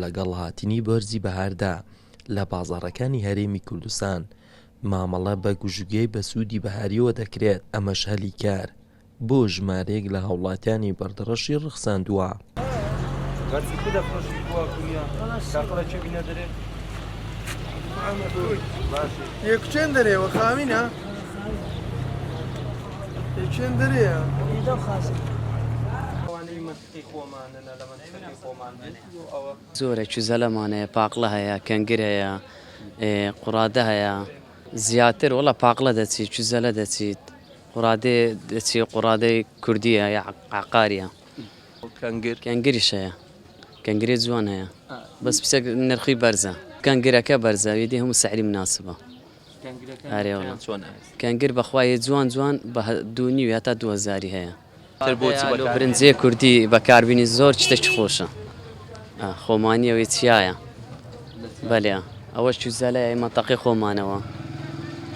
لەگەڵ هاتنی بەرزی بەهاردا لە بازاڕەکانی هەرێمی کوردستان مامەڵە بە گوژوگەی بە سوودی بەهاریەوە دەکرێت. ئەمەش هەلی کار بۆ ژمارەیەک لە هاوڵاتیانی بەردەڕەشی ڕخساندووە. یەکچێن دەرێەوە خاوینە یەکچێن دەرەیە زۆرە چوزەلەمانەیە پاقلە هەیە کەنگر هەیە قوڕادە هەیە زیاتر وڵە پاقلە دەچیت چوزەلە دەچیت قوڕادێ دەچی قوڕادەی کوردیە یا عقاریە کەنگریش هەیە کەنگرێ جوان هەیە بەس پیسە نرخی بەرزە کەنگرەکە بەرزە وێدی هەموو سەعری مناسبە کەنگر بەخوایە جوان جوان بە 2.5 هەتا 2000 هەیە برنجێ کوردی بەکاربیانی زۆر شتێکی خۆشە خۆمانیەوەی چیایە بەڵێ ئەوەش چوزەلەیە مەنتەقەی خۆمانەوە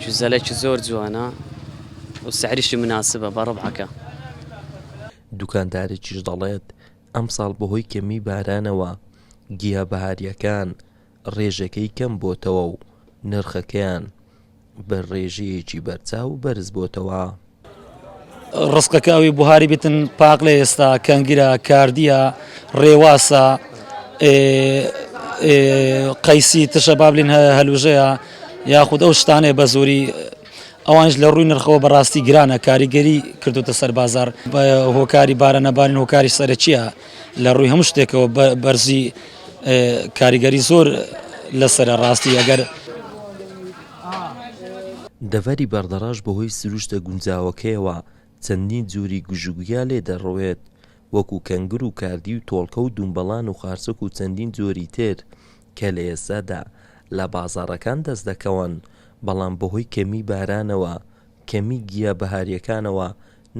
چوزەلێکی زۆر جوانە و سەعریشی مناسبە بە ڕەبعەکە. دوکاندارێکیش دەڵێت ئەم ساڵ بەهۆی کەمی بارانەوە گیاهبەهاریەکان ڕێژەکەی کەم بۆتەوە و نرخەکەیان بە ڕێژەیەکی بەرچاو بەرز بۆتەوە. ڕستەکەوی بوهاری بێتن پاقلە ئێستا کەنگرە کاردیە ڕێواسە قەیسی تشە بابلین هەلوژەیە یاخود ئەو شتانێ بە زۆری ئەوانش لە ڕووی نرخەوە بەڕاستی گرانە کاریگەری کردوتە سەر بازار بە هۆکاری بارانەبارین هۆکاری سەرەکیە لە ڕووی هەموو شتێکەوە بەرزی کاریگەری زۆر لەسرە ڕاستی ئەگەر دەڤەری بەردەڕاش بەهۆی سروشتە گونجاوەکەیەوە چەندین جووری گوژوگیا لێ دەڕۆێت وەکو کەنگر و کاردی و تۆڵکە و دومبەڵان و خارچک و چەندین جۆری تر کە لە ئێستادا لە بازاڕەکان دەست دەکەون بەڵام بەهۆی کەمی بارانەوە کەمی گیاهبەهاریەکانەوە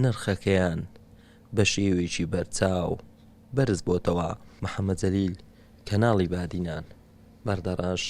نرخەکەیان بە شێوەیەکی بەرچاو بەرز بۆتەوە. محەممەد جەلیل کەناڵی بادینان بەردەڕاش.